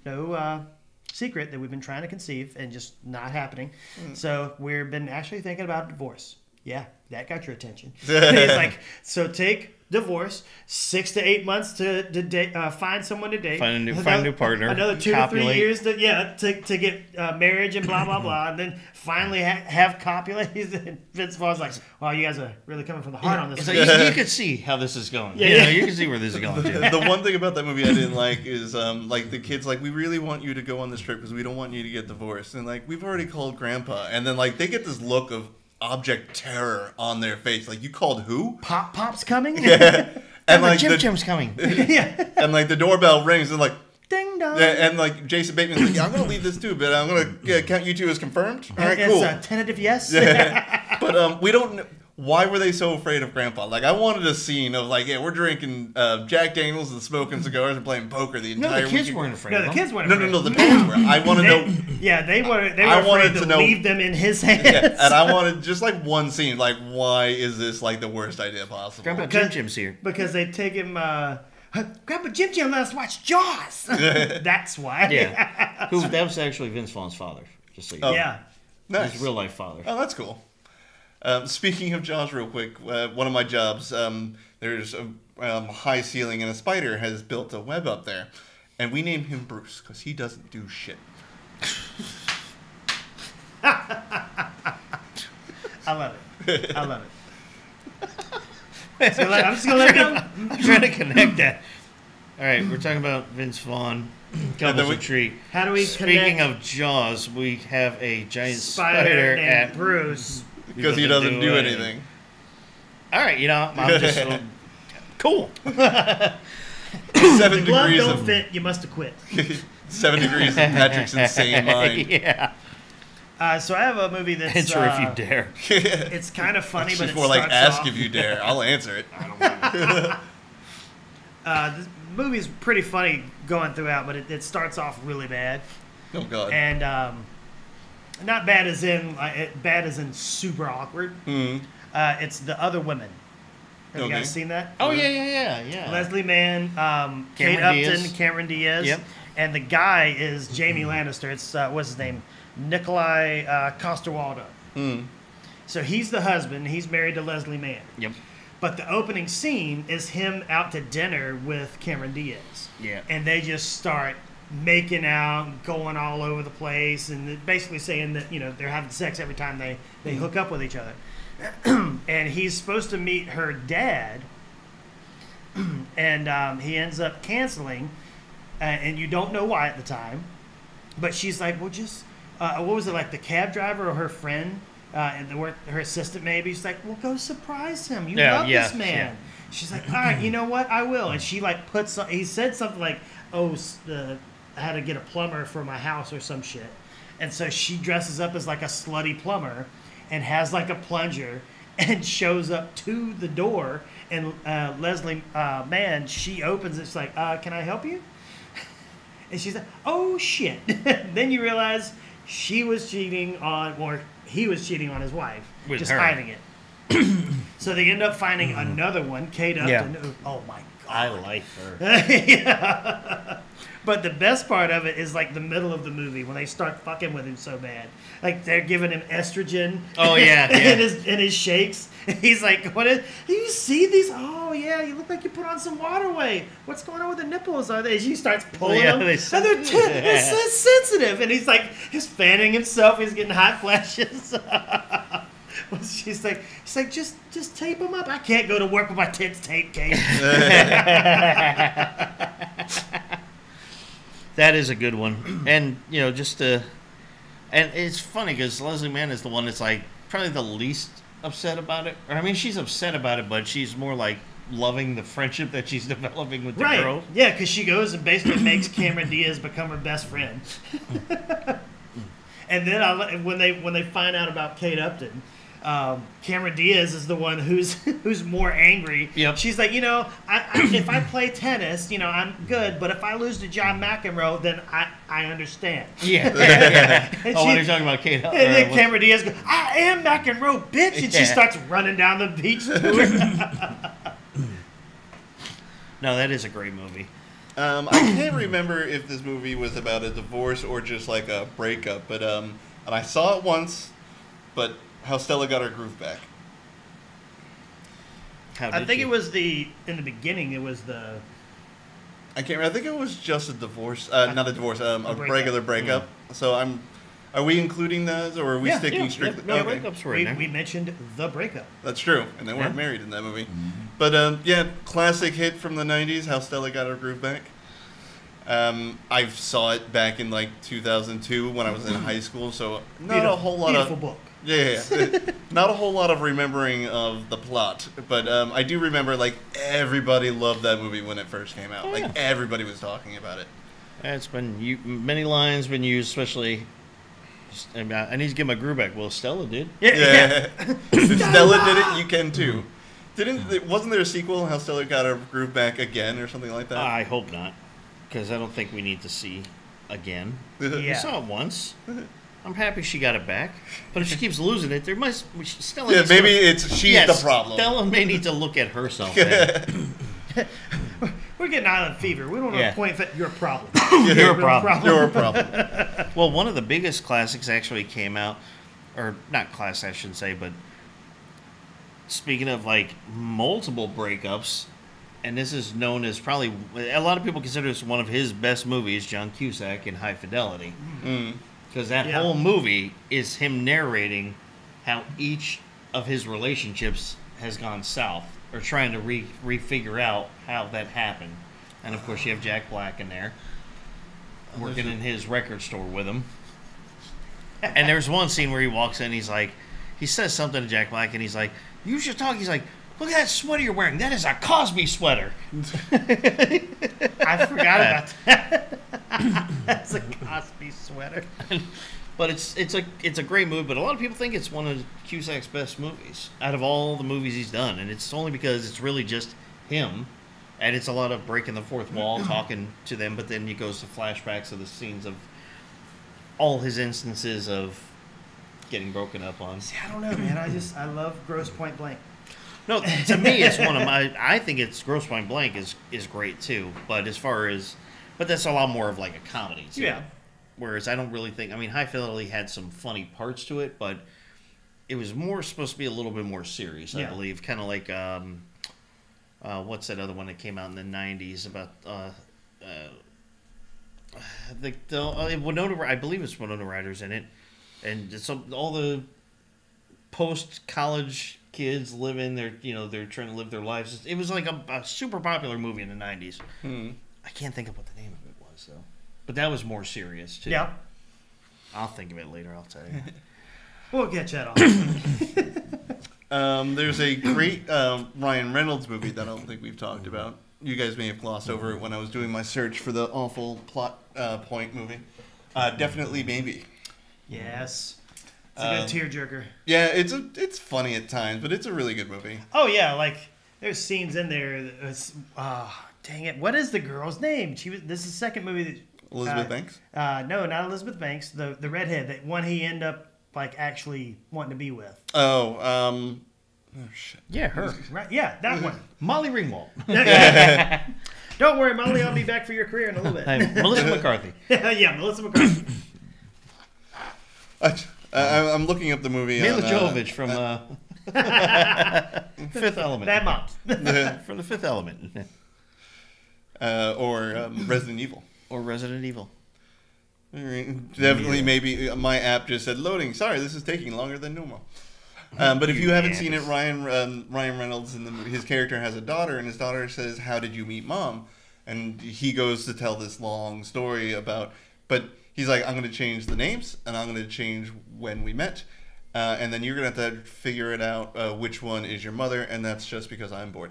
no secret that we've been trying to conceive and just not happening. So we've been actually thinking about divorce. Yeah, that got your attention. It's like, so take divorce, 6 to 8 months to date, find someone to date, find a new partner, another 2 to 3 years to get marriage and blah blah blah, and then finally have copulate. And Vince Vaughn's like, "Wow, you guys are really coming from the heart on this." Like, you can see how this is going. You can see where this is going. The one thing about that movie I didn't like is like the kids like, we really want you to go on this trip because we don't want you to get divorced, and like we've already called Grandpa, and then like they get this look of object terror on their face. Like, you called who? Pop's coming? Yeah. And like Jim's coming. Yeah. And like the doorbell rings and like ding dong. And like Jason Bateman's like, yeah, I'm gonna leave this too, but I'm gonna count you two as confirmed. All right, cool. It's a tentative yes. Yeah. But we don't. Why were they so afraid of Grandpa? Like, I wanted a scene of like, yeah, we're drinking Jack Daniels and smoking cigars and playing poker the entire weekend. No, the kids weren't afraid. No, the kids weren't afraid. No, the parents were. I want to know. Yeah, they were afraid to leave them in his hands. Yeah, and I wanted just like one scene. Like, why is this like the worst idea possible? Grandpa Jim's here. Because they take him. Grandpa Jim let us watch Jaws. That's why. Yeah. That was actually Vince Vaughn's father. Just so you know. Yeah. Nice. His real life father. Oh, that's cool. Speaking of Jaws, real quick, one of my jobs, there's a high ceiling and a spider has built a web up there, and we named him Bruce because he doesn't do shit. I love it. I'm just gonna let it go. I'm trying to connect that. All right, we're talking about Vince Vaughn. Couples Retreat. How do we Speaking of Jaws, we have a giant spider named Bruce. Because he doesn't do anything. All right, I'm just cool. 7 the glove degrees don't fit. You must have quit. 7 degrees of Patrick's insane mind. Yeah. So I have a movie that's... Answer if you dare. It's kind of funny, but It's it more like ask off... if you dare. I'll answer it. This movie's pretty funny going throughout, but it starts off really bad. Oh, God. And not bad as in super awkward. Mm-hmm. It's The Other Women. Have you guys seen that? Oh, yeah. Leslie Mann, Kate Upton, Cameron Diaz. Yep. And the guy is Jamie Lannister. It's, what's his name? Nikolai Coster-Waldau. Mm. So he's the husband. He's married to Leslie Mann. Yep. But the opening scene is him out to dinner with Cameron Diaz. Yeah. And they just start making out, going all over the place, and basically saying that, they're having sex every time they hook up with each other. And he's supposed to meet her dad, and he ends up canceling, and you don't know why at the time. But she's like, well, just, what was it, like the cab driver or her friend? And her assistant maybe. She's like, well, go surprise him. You love this man. Yeah. She's like, all right, you know what? I will. And she like he said something like, oh, I had to get a plumber for my house or some shit. And so she dresses up as like a slutty plumber and has like a plunger and shows up to the door. And Leslie Mann, she opens it. She's like, can I help you? And she's like, oh, shit. Then you realize she was cheating on, or he was cheating on his wife, with just her. hiding it. So they end up finding another one, Kate Upton. Yeah. Oh my God. I like her. Yeah. But the best part of it is like the middle of the movie when they start fucking with him so bad. Like they're giving him estrogen. Oh yeah. in his shakes. He's like, "What is? Do you see these? Oh yeah, you look like you put on some water weight. What's going on with the nipples? Are they?" She starts pulling them, and they're so sensitive. And he's like, he's fanning himself. He's getting hot flashes. She's like, just tape them up. I can't go to work with my tits taped, Kate. That is a good one. And, and it's funny because Leslie Mann is the one that's like probably the least upset about it. I mean, she's upset about it, but she's more like loving the friendship that she's developing with the girl. Yeah, because she goes and basically makes Cameron Diaz become her best friend. And then when they find out about Kate Upton, Cameron Diaz is the one who's more angry. Yep. She's like, if I play tennis, I'm good, but if I lose to John McEnroe, then I understand. Yeah. When you're talking about Kate Upton. And then Cameron Diaz goes, I am McEnroe, bitch, and she starts running down the beach to it. No, that is a great movie. I can't remember if this movie was about a divorce or just like a breakup, but and I saw it once, but how Stella got her groove back. I think it was in the beginning, it was the... I can't remember. I think it was just a divorce, not a divorce, a regular breakup. Mm. So are we including those, or are we sticking strictly? No, okay. Breakups were in there. We mentioned the breakup. That's true, and they weren't married in that movie. Mm-hmm. But classic hit from the 90s, How Stella Got Her Groove Back. I saw it back in like 2002 when I was in high school, so not a whole lot beautiful book. Yeah, not a whole lot of remembering of the plot, but I do remember like everybody loved that movie when it first came out. Like everybody was talking about it. It's been many lines been used, especially. I need to get my groove back. Well, Stella did. Yeah. If Stella did it, you can too. Wasn't there a sequel, How Stella Got Her Groove Back Again, or something like that? I hope not, because I don't think we need to see again. We saw it once. I'm happy she got it back, but if she keeps losing it, Stella. Yeah, maybe she's the problem. Stella may need to look at herself. We're getting island fever. We don't want to point at your problem. Your problem. Your problem. Well, one of the biggest classics actually came out, or not class, I shouldn't say, but speaking of like multiple breakups, and this is known as probably a lot of people consider this one of his best movies, John Cusack in High Fidelity. Mm. Because that whole movie is him narrating how each of his relationships has gone south, or trying to refigure out how that happened. And of course, you have Jack Black in there, working in his record store with him. And there's one scene where he walks in, he says something to Jack Black, and he's like, "You should talk." He's like, "Look at that sweater you're wearing. That is a Cosby sweater." I forgot about that. That's a Cosby sweater. But it's a great movie. But a lot of people think it's one of Cusack's best movies out of all the movies he's done, and it's only because it's really just him, and it's a lot of breaking the fourth wall, talking to them. But then he goes to flashbacks of the scenes of all his instances of getting broken up on. See, I don't know, man. I love Grosse Pointe Blank. No, to me, it's one of my. I think it's Grosse Pointe Blank is great too. But but that's a lot more of like a comedy too. Yeah. Whereas I don't really think. I mean, High Fidelity had some funny parts to it, but it was more supposed to be a little bit more serious. I believe, kind of like what's that other one that came out in the '90s about Winona? I believe it's Winona Ryder's in it, and it's all the post-college kids living they're trying to live their lives. It was like a super popular movie in the '90s. I can't think of what the name of it was though, but that was more serious too. Yeah, I'll think of it later. I'll tell you. We'll get that on. There's a great Ryan Reynolds movie that I don't think we've talked about. You guys may have glossed over it when I was doing my search for the awful plot point movie. Definitely Maybe. Yes. It's a good tearjerker. Yeah, it's funny at times, but it's a really good movie. Oh yeah, like there's scenes in there that was dang it, what is the girl's name? This is the second movie that Elizabeth Banks? No, not Elizabeth Banks, the redhead, that one he ended up like actually wanting to be with. Oh shit. Yeah, her. Right, yeah, that one. Molly Ringwald. Don't worry, Molly, I'll be back for your career in a little bit. Melissa McCarthy. Yeah, Melissa McCarthy. I'm looking up the movie. Mila Jovovich from Fifth Element. Bad Moms. From the Fifth Element. Or Resident Evil. Or Resident Evil. Definitely, maybe my app just said loading. Sorry, this is taking longer than normal. But if you haven't seen it, Ryan Reynolds in the movie, his character has a daughter, and his daughter says, "How did you meet Mom?" And he goes to tell this long story about, but he's like, "I'm going to change the names, and I'm going to change when we met, and then you're going to have to figure it out which one is your mother, and that's just because I'm bored."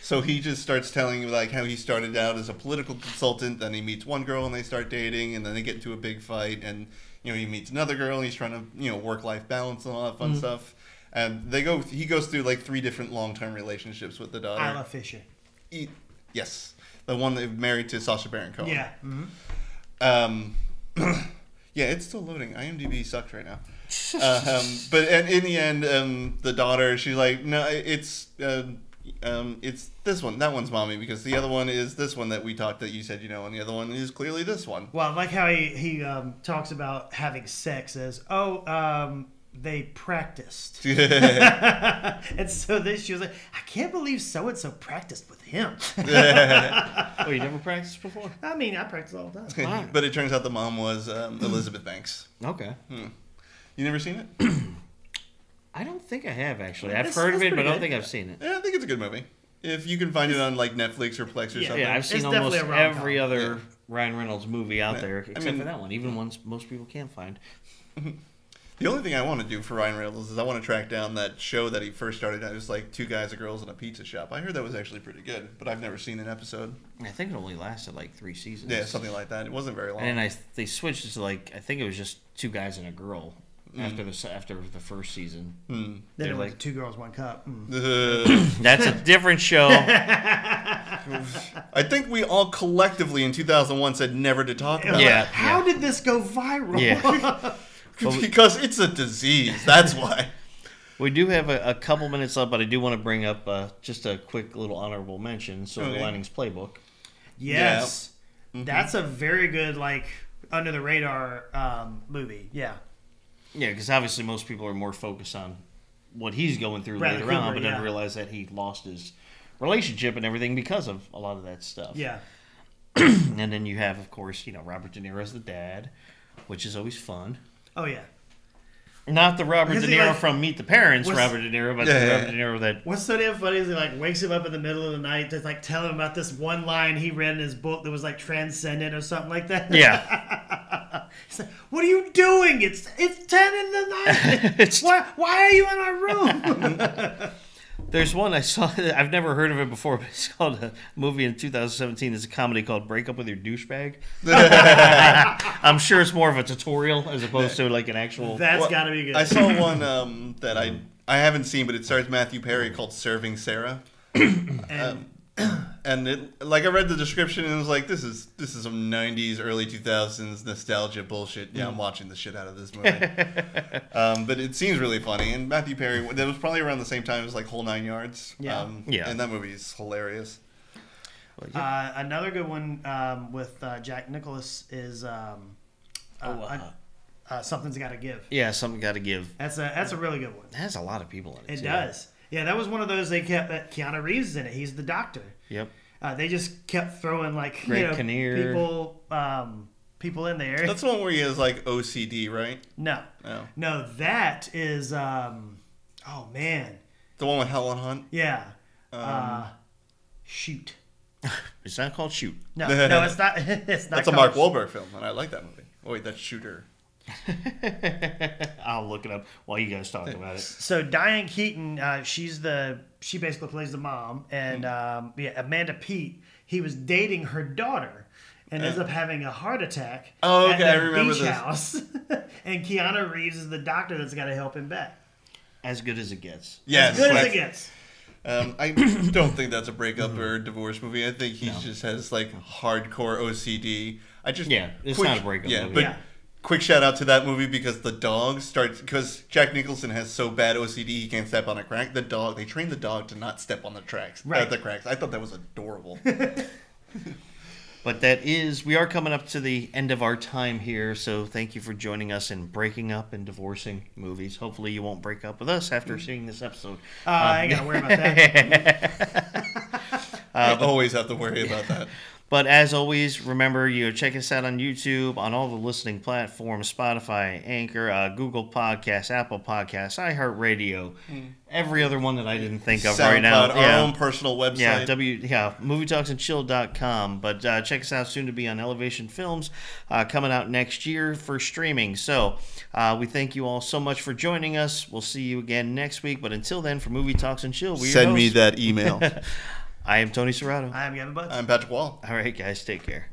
So he just starts telling you like how he started out as a political consultant, then he meets one girl and they start dating, and then they get into a big fight, and he meets another girl, and he's trying to work-life balance and all that fun stuff. And he goes through like 3 different long-term relationships with the daughter. Isla Fisher. Yes, the one that married to Sacha Baron Cohen. Yeah. Yeah, it's still loading. IMDb sucks right now. But in the end, the daughter, she's like, no, it's this one. That one's mommy, because the other one is this one that we talked that you said, and the other one is clearly this one. Well, I like how he talks about having sex as, they practiced. And so then she was like, I can't believe so-and-so practiced with him. Oh, you never practiced before? I mean, I practice all the time. Wow. But it turns out the mom was Elizabeth Banks. Okay. You never seen it? I don't think I have, actually. I've heard of it, but I don't think I've seen it. Yeah, I think it's a good movie. If you can find it on like Netflix or Plex or something. Yeah, I've seen almost every other Ryan Reynolds movie out there, except for that one. Even ones most people can't find. The only thing I want to do for Ryan Reynolds is I want to track down that show that he first started out. It was like 2 guys, a girls, in a pizza shop. I heard that was actually pretty good, but I've never seen an episode. I think it only lasted like 3 seasons. Yeah, something like that. It wasn't very long. And then they switched it to like, I think it was just 2 guys and a girl after the first season. Then it was 2 Girls, 1 Cup. That's a different show. I think we all collectively in 2001 said never to talk about it. How did this go viral? Yeah. Because it's a disease. That's why. We do have a couple minutes left, but I do want to bring up just a quick little honorable mention. Silver Linings Playbook. Yes. Yeah. That's a very good, like, under the radar movie. Yeah. Yeah, because obviously most people are more focused on what he's going through later on, but didn't realize that he lost his relationship and everything because of a lot of that stuff. Yeah. And then you have, of course, Robert De Niro as the dad, which is always fun. Oh, yeah. Not the Robert De Niro from Meet the Parents, Robert De Niro, but the Robert De Niro that... What's so damn funny is he, like, wakes him up in the middle of the night to, like, tell him about this one line he read in his book that was, like, transcendent or something like that. Yeah. He's like, what are you doing? It's 10 in the night. Why are you in our room? There's one I saw. I've never heard of it before, but it's called a movie in 2017. It's a comedy called Break Up With Your Douchebag. I'm sure it's more of a tutorial as opposed to like an actual. That's got to be good. I saw one that I haven't seen, but it stars Matthew Perry called Serving Sarah. And it, like, I read the description and it was like, this is some 90s, early 2000s nostalgia bullshit. Yeah, I'm watching the shit out of this movie. But it seems really funny. And Matthew Perry, that was probably around the same time as like Whole Nine Yards. Yeah. And that movie is hilarious. Another good one with Jack Nicklaus is Something's Gotta Give. Yeah, Something Gotta Give. That's a really good one. It has a lot of people in it. It does. Yeah, that was one of those they kept. Keanu Reeves is in it. He's the doctor. Yep. They just kept throwing like Greg Kinnear. people in there. That's the one where he has like OCD, right? No. Oh. No, that is oh man. The one with Helen Hunt? Yeah. Shoot. It's not called Shoot. No, it's not. It's not. That's a Mark Wahlberg film, and I like that movie. Oh wait, that's Shooter. I'll look it up while you guys talk about it. So Diane Keaton, she basically plays the mom, and Amanda Peet, he was dating her daughter, and ends up having a heart attack. Oh, okay, at I remember beach this. house, and Keanu Reeves is the doctor that's got to help him back. As good as it gets. Yes. As good as it gets. I don't think that's a breakup or a divorce movie. I think he just has like hardcore OCD. It's not a breakup movie. But quick shout out to that movie because the dog starts, because Jack Nicholson has so bad OCD he can't step on a crack. They train the dog to not step on the cracks. I thought that was adorable. But we are coming up to the end of our time here, so thank you for joining us in breaking up and divorcing movies. Hopefully you won't break up with us after seeing this episode. I ain't got to worry about that. I always have to worry about that. But as always, remember, check us out on YouTube, on all the listening platforms, Spotify, Anchor, Google Podcasts, Apple Podcasts, iHeartRadio, every other one that I didn't think of right now. Our own personal website. MovieTalksandChill.com. But check us out soon to be on Elevation Films, coming out next year for streaming. So we thank you all so much for joining us. We'll see you again next week. But until then, for Movie Talks and Chill, send me that email. I am Tony Serrato. I am Gavin Butts. I'm Patrick Wall. All right, guys, take care.